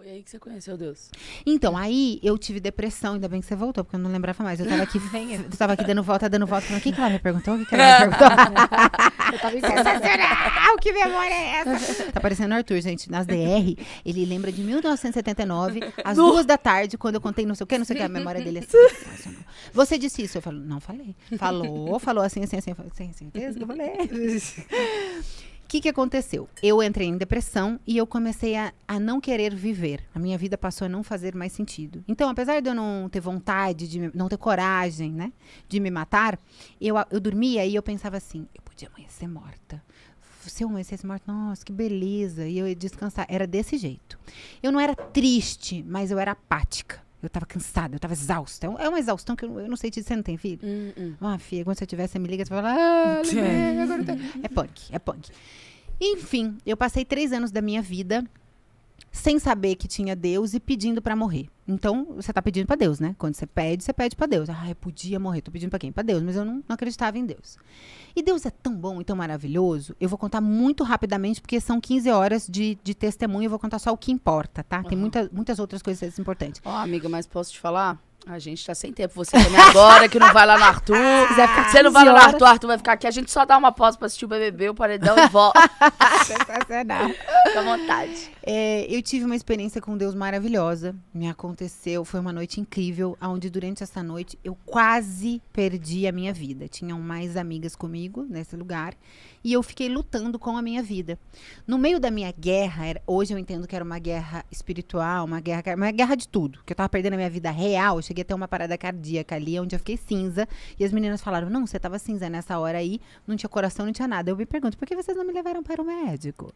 Foi aí que você conheceu Deus. Então, aí eu tive depressão, ainda bem que você voltou, porque eu não lembrava mais. Eu tava aqui dando volta, falando, o que ela me perguntou? O que ela me perguntou? Eu tava Sensacional! Que memória é essa? Tá parecendo o Arthur, gente. Nas DR, ele lembra de 1979, às 2 da tarde, quando eu contei não sei o que, a memória dele é sensacional. Você disse isso? Eu falo, não falei. Falou assim. Eu falei, tem certeza que eu falei? O que aconteceu? Eu entrei em depressão e eu comecei a não querer viver. A minha vida passou a não fazer mais sentido. Então, apesar de eu não ter vontade, não ter coragem, né, de me matar, eu dormia e eu pensava assim, eu podia amanhecer morta. Se eu amanhecesse morta, nossa, que beleza. E eu ia descansar. Era desse jeito. Eu não era triste, mas eu era apática. Eu tava cansada, eu tava exausta. É uma exaustão que eu não sei te dizer, você não tem filho? Filha, quando você tiver, você me liga, você fala, agora é punk. Enfim, eu passei 3 anos da minha vida sem saber que tinha Deus e pedindo pra morrer. Então, você tá pedindo pra Deus, né? Quando você pede pra Deus. Eu podia morrer, tô pedindo pra quem? Pra Deus, mas eu não acreditava em Deus. E Deus é tão bom e tão maravilhoso, eu vou contar muito rapidamente, porque são 15 horas de testemunho, eu vou contar só o que importa, tá? Tem muitas outras coisas importantes. Amiga, mas posso te falar? A gente tá sem tempo. Você também agora que não vai lá no Arthur. Você não vai lá no Arthur vai ficar aqui. A gente só dá uma pausa pra assistir o BBB, o paredão e volta. Sensacional. Fica à vontade. Eu tive uma experiência com Deus maravilhosa. Me aconteceu, foi uma noite incrível, onde durante essa noite eu quase perdi a minha vida. Tinham mais amigas comigo nesse lugar e eu fiquei lutando com a minha vida. No meio da minha guerra, hoje eu entendo que era uma guerra espiritual, uma guerra de tudo. Que eu tava perdendo a minha vida real, eu cheguei a ter uma parada cardíaca ali, onde eu fiquei cinza. E as meninas falaram, não, você tava cinza nessa hora aí, não tinha coração, não tinha nada. Eu me pergunto, por que vocês não me levaram para o médico?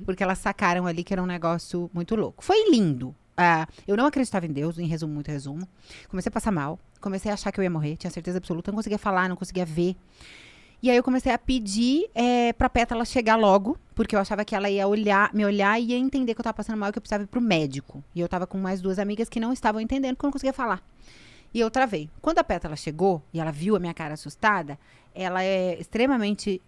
Porque elas sacaram ali que era um negócio muito louco. Foi lindo. Eu não acreditava em Deus, muito resumo. Comecei a passar mal, comecei a achar que eu ia morrer, tinha certeza absoluta, não conseguia falar, não conseguia ver. E aí eu comecei a pedir pra Pétala chegar logo, porque eu achava que ela ia me olhar e ia entender que eu tava passando mal e que eu precisava ir pro médico. E eu tava com mais 2 amigas que não estavam entendendo, porque eu não conseguia falar. E eu travei. Quando a Pétala chegou, e ela viu a minha cara assustada, ela é extremamente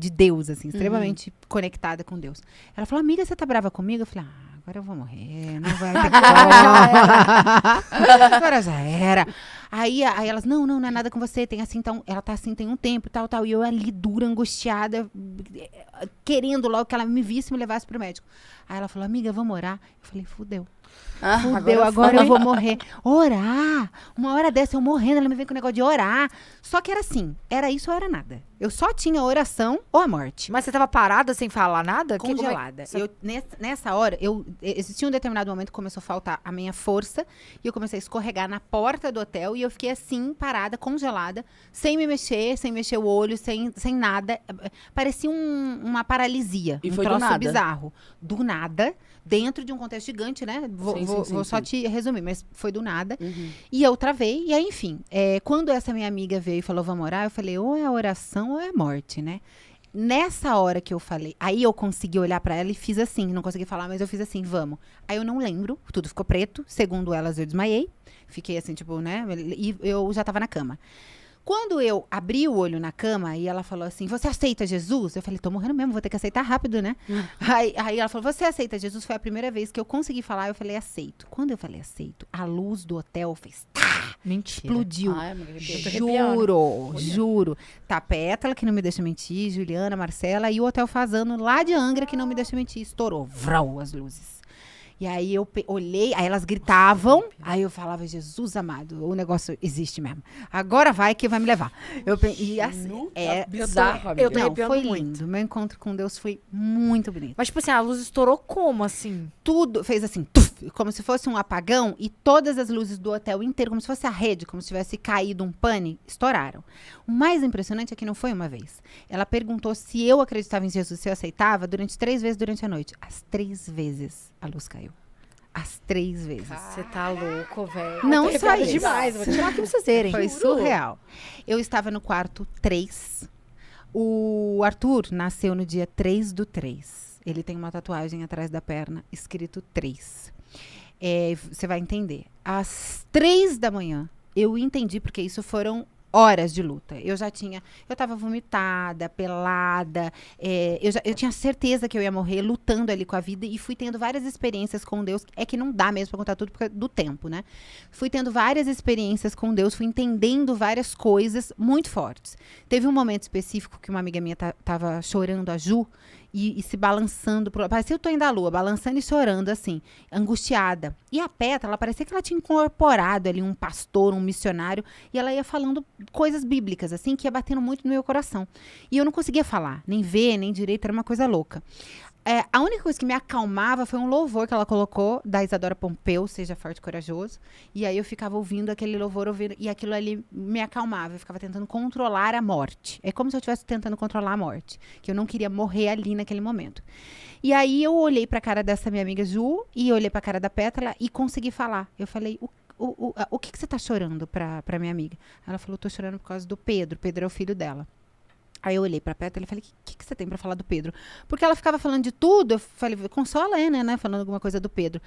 de Deus, assim, extremamente conectada com Deus. Ela falou, amiga, você tá brava comigo? Eu falei, agora eu vou morrer, não vai ter como. Agora já era. Aí elas, não é nada com você, tem assim, então, ela tá assim, tem um tempo, tal. E eu ali, dura, angustiada, querendo logo que ela me visse e me levasse pro médico. Aí ela falou, amiga, vamos orar? Eu falei, fudeu, agora eu vou morrer. Orar? Uma hora dessa eu morrendo, ela me vem com o negócio de orar. Só que era assim, era isso ou era nada. Eu só tinha oração ou a morte. Mas você tava parada sem falar nada? Congelada. Nessa hora, existia um determinado momento que começou a faltar a minha força e eu comecei a escorregar na porta do hotel e eu fiquei assim, parada, congelada, sem me mexer, sem mexer o olho, sem nada. Parecia uma paralisia. E um foi troço do nada. bizarro. Do nada, dentro de um contexto gigante, né? Vou só te resumir, mas foi do nada. E eu travei, e aí, enfim, quando essa minha amiga veio e falou, vamos orar, eu falei, ou é oração ou é morte, né? Nessa hora que eu falei, aí eu consegui olhar pra ela e fiz assim, não consegui falar, mas eu fiz assim, vamos. Aí eu não lembro, tudo ficou preto, segundo elas eu desmaiei, fiquei assim, tipo, né, e eu já tava na cama. Quando eu abri o olho na cama e ela falou assim, você aceita Jesus? Eu falei, tô morrendo mesmo, vou ter que aceitar rápido, né? Aí ela falou, você aceita Jesus? Foi a primeira vez que eu consegui falar, eu falei, aceito. Quando eu falei aceito, a luz do hotel fez... Mentira. Explodiu. Juro. Tá Pétala, que não me deixa mentir, Juliana, Marcela e o Hotel Fazano lá de Angra, que não me deixa mentir. Estourou, vrau, as luzes. E aí eu olhei, aí elas gritavam, aí eu falava, Jesus amado, o negócio existe mesmo. Agora vai que vai me levar. E assim, bizarro, amiga. Não, foi lindo. Meu encontro com Deus foi muito bonito. Mas, tipo assim, a luz estourou como, assim? Tudo fez assim, tuf, como se fosse um apagão, e todas as luzes do hotel inteiro, como se fosse a rede, como se tivesse caído um pane, estouraram. O mais impressionante é que não foi uma vez. Ela perguntou se eu acreditava em Jesus, se eu aceitava, 3 vezes durante a noite. As 3 vezes a luz caiu. As 3 vezes. Você tá louco, velho. Não só isso. Demais, vou tirar aqui pra vocês verem. Foi surreal. Eu estava no quarto 3. O Arthur nasceu no dia 3/3. Ele tem uma tatuagem atrás da perna, escrito 3. Você vai entender. Às 3 da manhã, eu entendi, porque isso foram horas de luta. Eu tava vomitada, pelada, eu tinha certeza que eu ia morrer lutando ali com a vida e fui tendo várias experiências com Deus. É que não dá mesmo pra contar tudo por causa do tempo, né? Fui tendo várias experiências com Deus, fui entendendo várias coisas muito fortes. Teve um momento específico que uma amiga minha tava chorando, a Ju, e se balançando, parecia o Tonho da Lua, balançando e chorando, assim, angustiada. E a Petra, ela parecia que ela tinha incorporado ali um pastor, um missionário, e ela ia falando coisas bíblicas, assim, que ia batendo muito no meu coração. E eu não conseguia falar, nem ver, nem direito, era uma coisa louca. A única coisa que me acalmava foi um louvor que ela colocou, da Isadora Pompeu, Seja Forte e Corajoso. E aí eu ficava ouvindo aquele louvor, e aquilo ali me acalmava. Eu ficava tentando controlar a morte. É como se eu estivesse tentando controlar a morte. Que eu não queria morrer ali naquele momento. E aí eu olhei pra cara dessa minha amiga Ju, e olhei pra cara da Pétala e consegui falar. Eu falei, o que você tá chorando pra minha amiga? Ela falou, eu tô chorando por causa do Pedro. Pedro é o filho dela. Aí eu olhei pra Pétala e falei, o que você tem pra falar do Pedro? Porque ela ficava falando de tudo, eu falei, consola ela, né, falando alguma coisa do Pedro.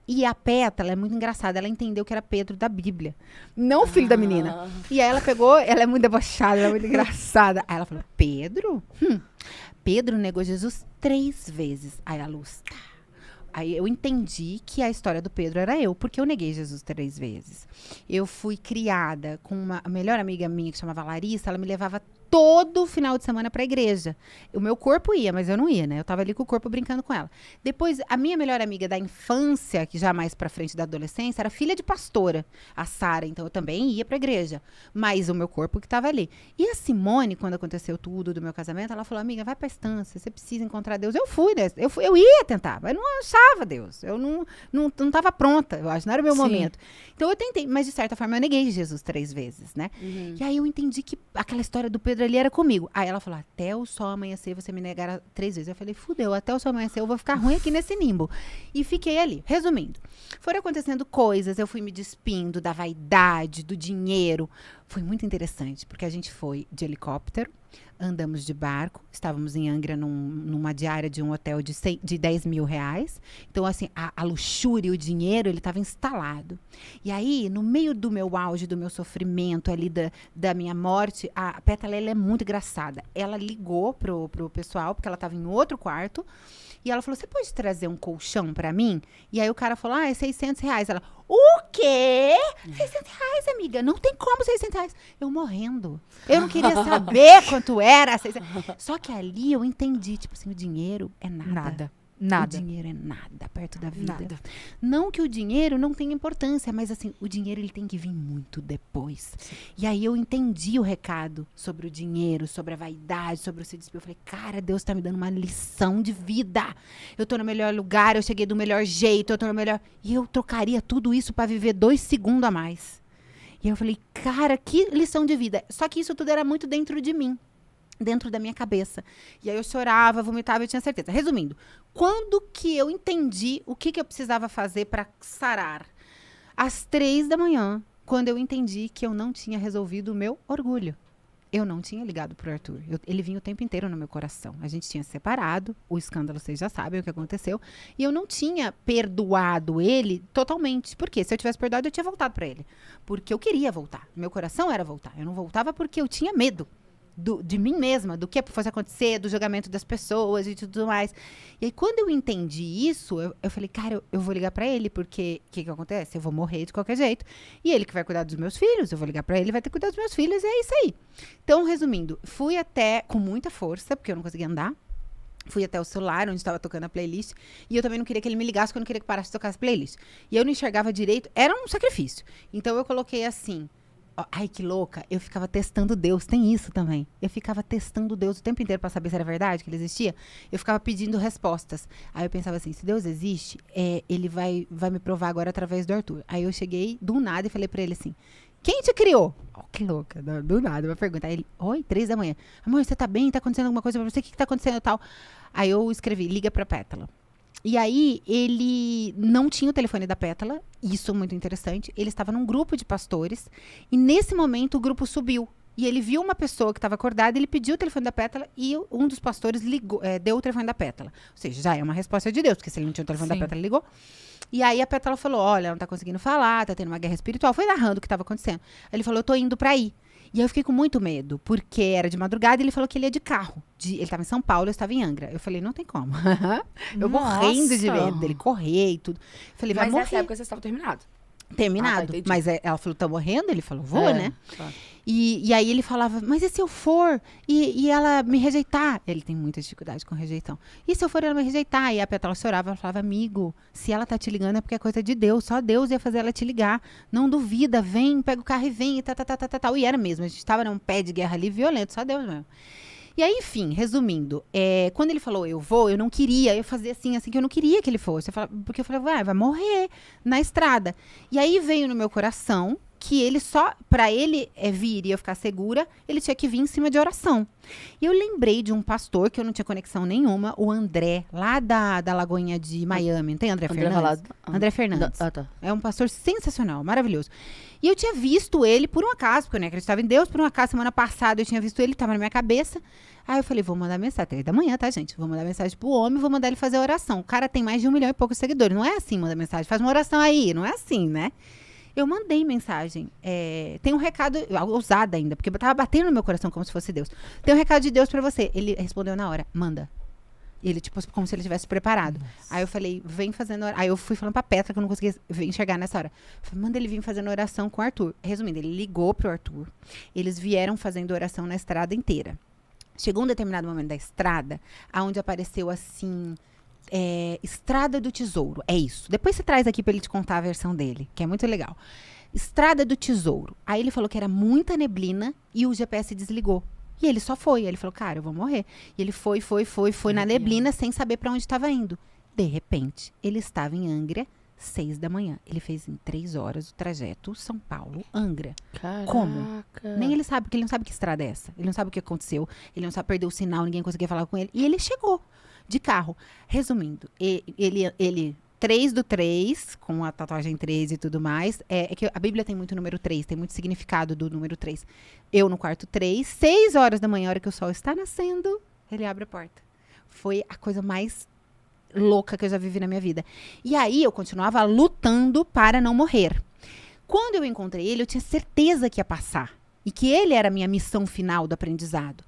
E a Pétala é muito engraçada, ela entendeu que era Pedro da Bíblia, não o filho da menina. E aí ela pegou, ela é muito debochada, ela é muito engraçada. Aí ela falou, Pedro? Pedro negou Jesus 3 vezes. Aí a Luz, tá. Aí eu entendi que a história do Pedro era eu, porque eu neguei Jesus 3 vezes. Eu fui criada com uma melhor amiga minha que chamava Larissa, ela me levava todo final de semana pra igreja. O meu corpo ia, mas eu não ia, né? Eu tava ali com o corpo brincando com ela. Depois, a minha melhor amiga da infância, que já mais pra frente da adolescência, era filha de pastora, a Sara. Então, eu também ia pra igreja. Mas o meu corpo que tava ali. E a Simone, quando aconteceu tudo do meu casamento, ela falou, amiga, vai pra estância, você precisa encontrar Deus. Eu fui, né? Eu ia tentar, mas eu não achava Deus. Eu não tava pronta, eu acho. Não era o meu momento. Então, eu tentei. Mas, de certa forma, eu neguei Jesus 3 vezes, né? E aí, eu entendi que aquela história do Pedro ali era comigo. Aí ela falou, até o sol amanhecer você me negará 3 vezes. Eu falei, fudeu, até o sol amanhecer eu vou ficar ruim aqui nesse nimbo. E fiquei ali. Resumindo, foram acontecendo coisas, eu fui me despindo da vaidade, do dinheiro. Foi muito interessante, porque a gente foi de helicóptero, andamos de barco, estávamos em Angra numa diária de um hotel de 10 mil reais. Então, assim, a luxúria e o dinheiro, ele estava instalado. E aí, no meio do meu auge, do meu sofrimento ali, da minha morte, a Pétala, ela é muito engraçada. Ela ligou pro pessoal, porque ela estava em outro quarto, e ela falou, você pode trazer um colchão pra mim? E aí o cara falou, é 600 reais. Ela, o quê? 600 reais, amiga? Não tem como 600 reais. Eu morrendo. Eu não queria saber quanto era. 600. Só que ali eu entendi, tipo assim, o dinheiro é nada. Nada. O dinheiro é nada perto da vida. Nada. Não que o dinheiro não tenha importância, mas assim, o dinheiro ele tem que vir muito depois. Sim. E aí eu entendi o recado sobre o dinheiro, sobre a vaidade, sobre o se despir. Eu falei, cara, Deus tá me dando uma lição de vida. Eu tô no melhor lugar, eu cheguei do melhor jeito, eu tô no melhor... E eu trocaria tudo isso pra viver 2 segundos a mais. E eu falei, cara, que lição de vida. Só que isso tudo era muito dentro de mim. Dentro da minha cabeça. E aí eu chorava, vomitava, eu tinha certeza. Resumindo, quando que eu entendi o que eu precisava fazer para sarar? Às 3 da manhã, quando eu entendi que eu não tinha resolvido o meu orgulho. Eu não tinha ligado pro Arthur. Ele vinha o tempo inteiro no meu coração. A gente tinha separado, o escândalo, vocês já sabem o que aconteceu. E eu não tinha perdoado ele totalmente. Por quê? Se eu tivesse perdoado, eu tinha voltado para ele. Porque eu queria voltar. Meu coração era voltar. Eu não voltava porque eu tinha medo. De mim mesma, do que fosse acontecer, do julgamento das pessoas e tudo mais. E aí, quando eu entendi isso, eu falei, cara, eu vou ligar pra ele, porque o que acontece? Eu vou morrer de qualquer jeito. E ele que vai cuidar dos meus filhos, eu vou ligar pra ele, vai ter que cuidar dos meus filhos, e é isso aí. Então, resumindo, fui até, com muita força, porque eu não conseguia andar, fui até o celular, onde estava tocando a playlist, e eu também não queria que ele me ligasse, porque eu não queria que parasse de tocar as playlists. E eu não enxergava direito, era um sacrifício. Então, eu coloquei assim... Ai, que louca. Eu ficava testando Deus. Tem isso também. Eu ficava testando Deus o tempo inteiro pra saber se era verdade, que ele existia. Eu ficava pedindo respostas. Aí eu pensava assim, se Deus existe, ele vai me provar agora através do Arthur. Aí eu cheguei do nada e falei pra ele assim, quem te criou? Oh, que louca. Do nada, uma pergunta. Aí ele, oi, 3 da manhã. Amor, você tá bem? Tá acontecendo alguma coisa pra você? O que tá acontecendo e tal? Aí eu escrevi, liga pra Pétala. E aí, ele não tinha o telefone da Pétala, isso é muito interessante. Ele estava num grupo de pastores, e nesse momento o grupo subiu. E ele viu uma pessoa que estava acordada, ele pediu o telefone da Pétala, e um dos pastores ligou, deu o telefone da Pétala. Ou seja, já é uma resposta de Deus, porque se ele não tinha o telefone da Pétala, ele ligou. E aí a Pétala falou, olha, ela não tá conseguindo falar, tá tendo uma guerra espiritual. Foi narrando o que estava acontecendo. Aí ele falou, eu tô indo pra aí. E aí eu fiquei com muito medo, porque era de madrugada e ele falou que ele ia de carro. Ele estava em São Paulo, eu estava em Angra. Eu falei, não tem como. Eu morrendo de medo dele correr e tudo. Falei, vai Mas morrer. nessa época vocês estavam terminados. Terminado. entendi. Mas ela falou, tá morrendo? Ele falou, vou, né? Claro. E aí ele falava, mas e se eu for e ela me rejeitar? Ele tem muita dificuldade com rejeição. E se eu for ela me rejeitar? E a Petra chorava, ela falava, amigo, se ela tá te ligando é porque é coisa de Deus. Só Deus ia fazer ela te ligar. Não duvida, vem, pega o carro e vem. E era mesmo, a gente tava num pé de guerra ali violento, só Deus mesmo. E aí, enfim, resumindo, quando ele falou, eu vou, eu não queria, eu fazia assim, que eu não queria que ele fosse. Porque eu falei, vai morrer na estrada. E aí veio no meu coração que ele pra ele vir e eu ficar segura, ele tinha que vir em cima de oração. E eu lembrei de um pastor que eu não tinha conexão nenhuma, o André, lá da Lagoinha de Miami. Não tem André Fernandes? André Fernandes. Tá. É um pastor sensacional, maravilhoso. E eu tinha visto ele por um acaso, porque eu nem acreditava em Deus, por um acaso, semana passada eu tinha visto ele, tava na minha cabeça. Aí eu falei, vou mandar mensagem, 3 da manhã, tá, gente? Vou mandar mensagem pro homem, vou mandar ele fazer a oração. O cara tem mais de 1 milhão e poucos seguidores. Não é assim, manda mensagem, faz uma oração aí. Não é assim, né? Eu mandei mensagem. Tem um recado, ousada ainda, porque eu tava batendo no meu coração como se fosse Deus. Tem um recado de Deus pra você. Ele respondeu na hora, manda. Ele, tipo, como se ele tivesse preparado. Nossa. Aí eu falei, vem fazendo oração. Aí eu fui falando pra Petra, que eu não conseguia enxergar nessa hora. Falei, manda ele vir fazendo oração com o Arthur. Resumindo, ele ligou pro Arthur. Eles vieram fazendo oração na estrada inteira. Chegou um determinado momento da estrada, onde apareceu assim... Estrada do Tesouro, é isso. Depois você traz aqui pra ele te contar a versão dele, que é muito legal. Estrada do Tesouro. Aí ele falou que era muita neblina e o GPS desligou. E ele só foi. Aí ele falou, cara, eu vou morrer. E ele foi na neblina sem saber pra onde estava indo. De repente, ele estava em Angra, 6 da manhã. Ele fez em 3 horas o trajeto São Paulo-Angra. Como? Nem ele sabe, porque ele não sabe que estrada é essa. Ele não sabe o que aconteceu. Ele não sabe, perdeu o sinal, ninguém conseguia falar com ele. E ele chegou de carro. Resumindo, ele 3/3, com a tatuagem 13 e tudo mais, é que a Bíblia tem muito número 3, tem muito significado do número 3. Eu no quarto 3, 6 horas da manhã, a hora que o sol está nascendo, ele abre a porta. Foi a coisa mais louca que eu já vivi na minha vida. E aí eu continuava lutando para não morrer. Quando eu encontrei ele, eu tinha certeza que ia passar. E que ele era a minha missão final do aprendizado.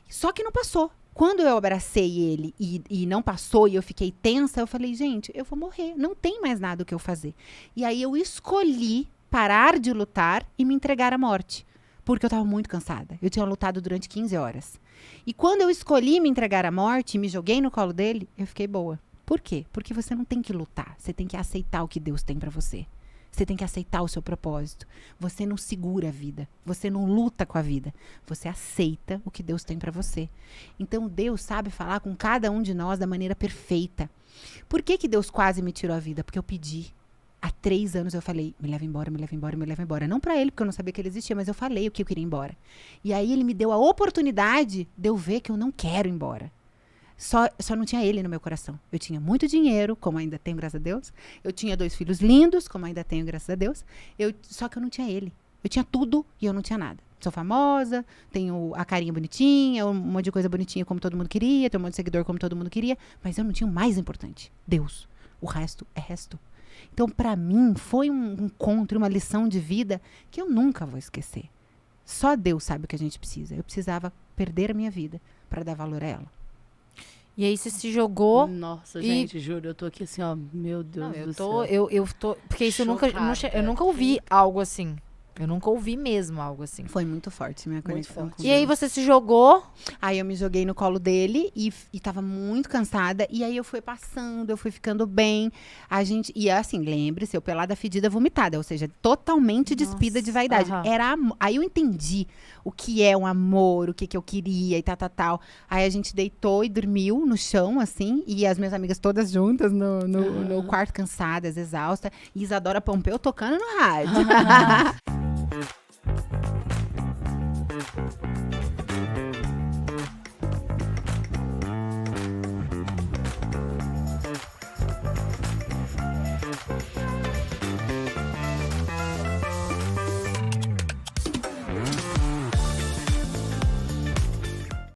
Só que não passou. Quando eu abracei ele e não passou e eu fiquei tensa, eu falei, gente, eu vou morrer. Não tem mais nada o que eu fazer. E aí eu escolhi parar de lutar e me entregar à morte. Porque eu estava muito cansada. Eu tinha lutado durante 15 horas. E quando eu escolhi me entregar à morte e me joguei no colo dele, eu fiquei boa. Por quê? Porque você não tem que lutar. Você tem que aceitar o que Deus tem para você. Você tem que aceitar o seu propósito. Você não segura a vida. Você não luta com a vida. Você aceita o que Deus tem para você. Então, Deus sabe falar com cada um de nós da maneira perfeita. Por que Deus quase me tirou a vida? Porque eu pedi. Há 3 anos eu falei, me leva embora, me leva embora, me leva embora. Não para ele, porque eu não sabia que ele existia, mas eu falei o que eu queria ir embora. E aí ele me deu a oportunidade de eu ver que eu não quero ir embora. Só não tinha ele no meu coração. Eu tinha muito dinheiro, como ainda tenho, graças a Deus. Eu tinha 2 filhos lindos, como ainda tenho, graças a Deus. Só que eu não tinha ele. Eu tinha tudo e eu não tinha nada. Sou famosa, tenho a carinha bonitinha, um monte de coisa bonitinha como todo mundo queria, tenho um monte de seguidor como todo mundo queria, mas eu não tinha o mais importante, Deus. O resto é resto. Então, para mim, foi um encontro, uma lição de vida que eu nunca vou esquecer. Só Deus sabe o que a gente precisa. Eu precisava perder a minha vida para dar valor a ela. E aí você se jogou. Nossa, gente, juro, eu tô aqui assim, ó, meu Deus do céu. Eu tô, porque isso eu nunca ouvi algo assim. Eu nunca ouvi mesmo algo assim. Foi muito forte minha conexão com Deus. E aí você se jogou? Aí eu me joguei no colo dele e tava muito cansada. E aí eu fui passando, eu fui ficando bem. E assim, lembre-se, eu pelada, fedida, vomitada. Ou seja, totalmente despida de vaidade. Aí eu entendi o que é um amor, o que eu queria e tal. Aí a gente deitou e dormiu no chão, assim. E as minhas amigas todas juntas no quarto, cansadas, exaustas. E Isadora Pompeu tocando no rádio.